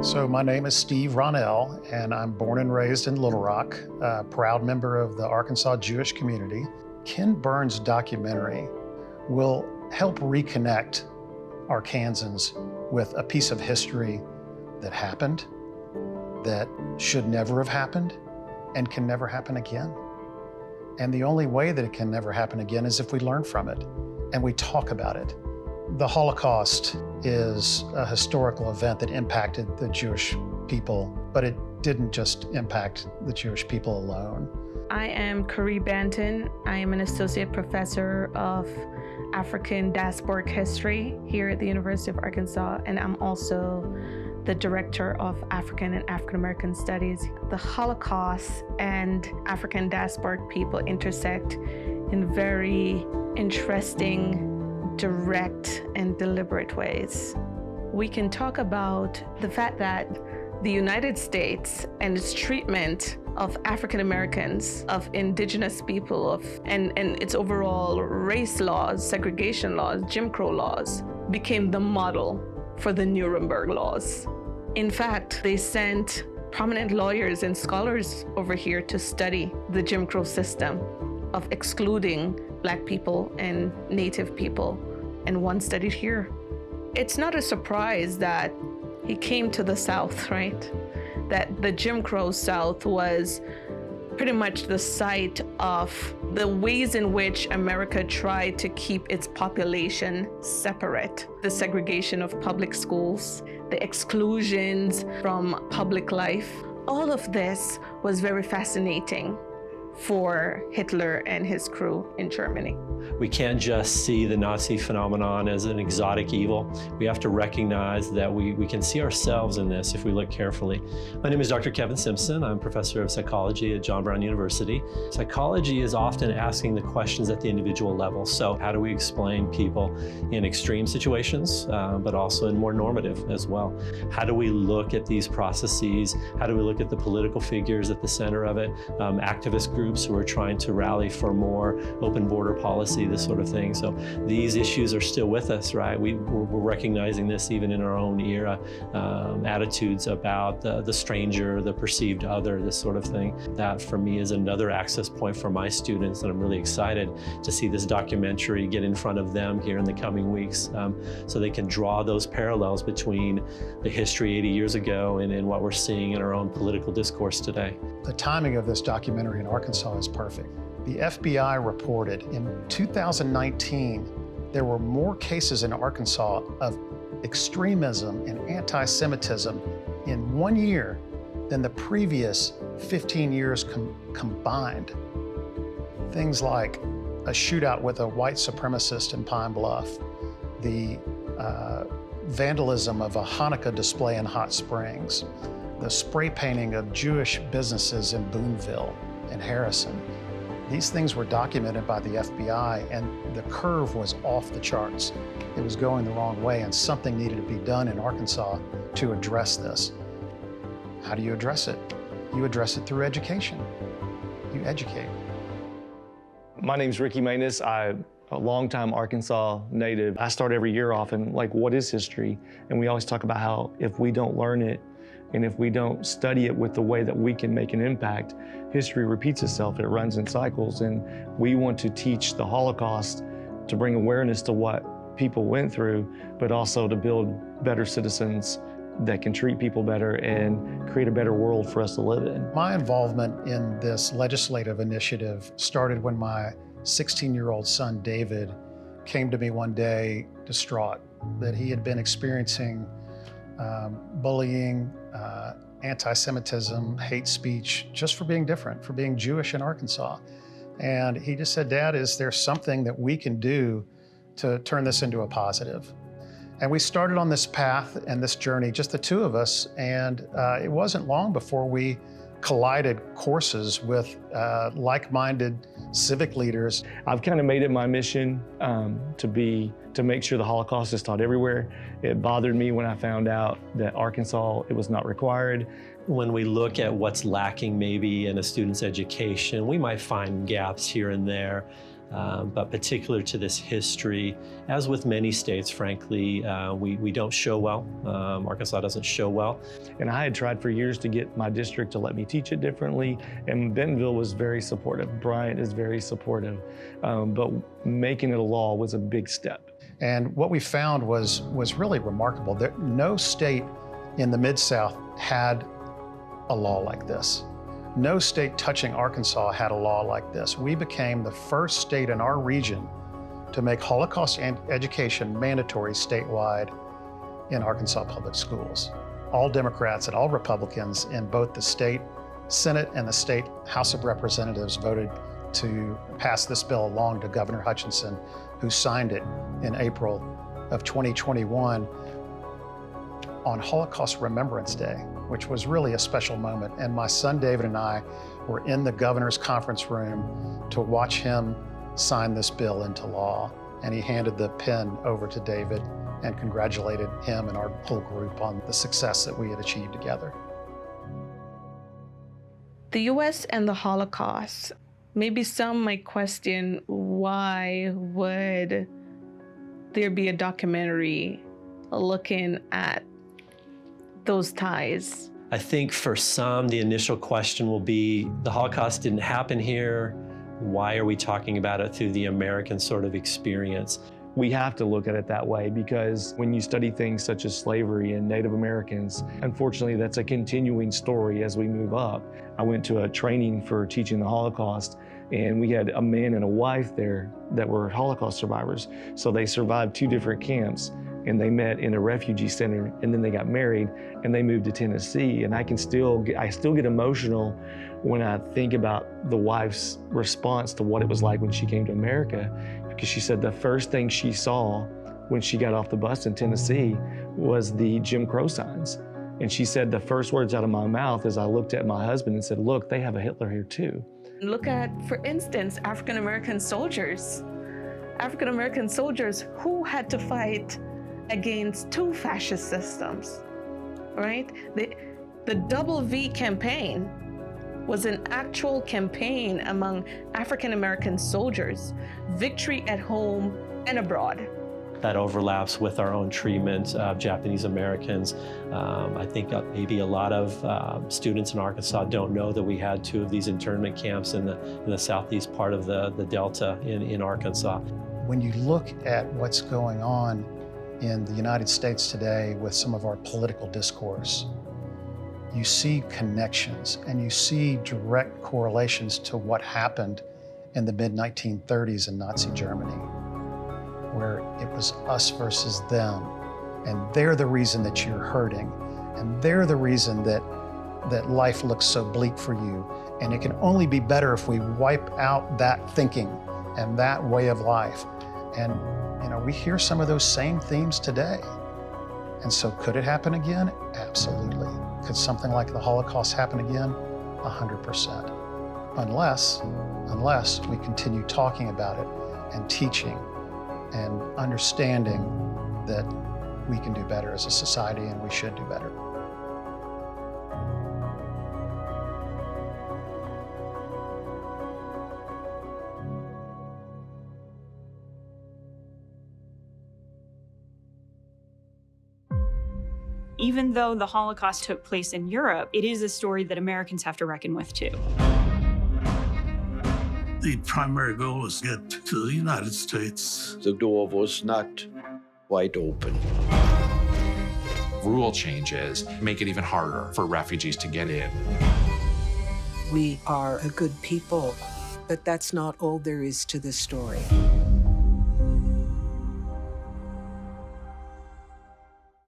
So my name is Steve Ronnel, and I'm born and raised in Little Rock, a proud member of the Arkansas Jewish community. Ken Burns' documentary will help reconnect Arkansans with a piece of history that happened, that should never have happened, and can never happen again. And the only way that it can never happen again is if we learn from it and we talk about it. The Holocaust is a historical event that impacted the Jewish people, but it didn't just impact the Jewish people alone. I am Caree Banton. I am an associate professor of African diasporic history here at the University of Arkansas, and I'm also the director of African and African American studies. The Holocaust and African diasporic people intersect in very interesting, direct and deliberate ways. We can talk about the fact that the United States and its treatment of African Americans, of indigenous people, and its overall race laws, segregation laws, Jim Crow laws, became the model for the Nuremberg laws. In fact, they sent prominent lawyers and scholars over here to study the Jim Crow system of excluding Black people and Native people, and one studied here. It's not a surprise that he came to the South, right? That the Jim Crow South was pretty much the site of the ways in which America tried to keep its population separate. The segregation of public schools, the exclusions from public life. All of this was very fascinating for Hitler and his crew in Germany. We can't just see the Nazi phenomenon as an exotic evil. We have to recognize that we can see ourselves in this if we look carefully. My name is Dr. Kevin Simpson. I'm Professor of Psychology at John Brown University. Psychology is often asking the questions at the individual level. So how do we explain people in extreme situations, but also in more normative as well? How do we look at these processes? How do we look at the political figures at the center of it? Activist groups who are trying to rally for more open border policy, this sort of thing. So these issues are still with us, right? We're recognizing this even in our own era, attitudes about the stranger, the perceived other, this sort of thing. That for me is another access point for my students, and I'm really excited to see this documentary get in front of them here in the coming weeks, so they can draw those parallels between the history 80 years ago and what we're seeing in our own political discourse today. The timing of this documentary in Arkansas is perfect. The FBI reported in 2019, there were more cases in Arkansas of extremism and anti-Semitism in 1 year than the previous 15 years combined. Things like a shootout with a white supremacist in Pine Bluff, the vandalism of a Hanukkah display in Hot Springs, the spray painting of Jewish businesses in Boonville and Harrison. These things were documented by the FBI, and the curve was off the charts. It was going the wrong way, and something needed to be done in Arkansas to address this. How do you address it? You address it through education. You educate. My name's Ricky Manus. I'm a longtime Arkansas native. I start every year off and what is history? And we always talk about how if we don't learn it, and if we don't study it with the way that we can make an impact, history repeats itself. It runs in cycles, and we want to teach the Holocaust to bring awareness to what people went through, but also to build better citizens that can treat people better and create a better world for us to live in. My involvement in this legislative initiative started when my 16-year-old son, David, came to me one day distraught that he had been experiencing bullying, anti-Semitism, hate speech, just for being different, for being Jewish in Arkansas. And he just said, Dad, is there something that we can do to turn this into a positive? And we started on this path and this journey, just the two of us, and it wasn't long before we collided courses with like-minded civic leaders. I've kind of made it my mission to make sure the Holocaust is taught everywhere. It bothered me when I found out that Arkansas, it was not required. When we look at what's lacking maybe in a student's education, we might find gaps here and there. but particular to this history, as with many states, frankly, we don't show well. Arkansas doesn't show well. And I had tried for years to get my district to let me teach it differently, and Bentonville was very supportive. Bryant is very supportive, but making it a law was a big step. And what we found was really remarkable. No state in the Mid-South had a law like this. No state touching Arkansas had a law like this. We became the first state in our region to make Holocaust education mandatory statewide in Arkansas public schools. All Democrats and all Republicans in both the state Senate and the state House of Representatives voted to pass this bill along to Governor Hutchinson, who signed it in April of 2021 on Holocaust Remembrance Day, which was really a special moment. And my son David and I were in the governor's conference room to watch him sign this bill into law. And he handed the pen over to David and congratulated him and our whole group on the success that we had achieved together. The U.S. and the Holocaust. Maybe some might question, why would there be a documentary looking at those ties? I think for some, the initial question will be, the Holocaust didn't happen here. Why are we talking about it through the American sort of experience? We have to look at it that way, because when you study things such as slavery and Native Americans, unfortunately, that's a continuing story as we move up. I went to a training for teaching the Holocaust, and we had a man and a wife there that were Holocaust survivors. So they survived 2 different camps, and they met in a refugee center, and then they got married, and they moved to Tennessee. And I still get emotional when I think about the wife's response to what it was like when she came to America, because she said the first thing she saw when she got off the bus in Tennessee was the Jim Crow signs. And she said the first words out of my mouth is I looked at my husband and said, look, they have a Hitler here too. Look at, for instance, African-American soldiers. African-American soldiers who had to fight against 2 fascist systems, right? The Double V campaign was an actual campaign among African-American soldiers, victory at home and abroad. That overlaps with our own treatment of Japanese Americans. I think maybe a lot of students in Arkansas don't know that we had 2 of these internment camps in the southeast part of the Delta in Arkansas. When you look at what's going on in the United States today with some of our political discourse, you see connections and you see direct correlations to what happened in the mid-1930s in Nazi Germany, where it was us versus them, and they're the reason that you're hurting, and they're the reason that life looks so bleak for you, and it can only be better if we wipe out that thinking and that way of life. And we hear some of those same themes today. And so could it happen again? Absolutely. Could something like the Holocaust happen again? 100%. Unless we continue talking about it and teaching and understanding that we can do better as a society and we should do better. Even though the Holocaust took place in Europe, it is a story that Americans have to reckon with too. The primary goal was to get to the United States. The door was not wide open. Rule changes make it even harder for refugees to get in. We are a good people, but that's not all there is to the story.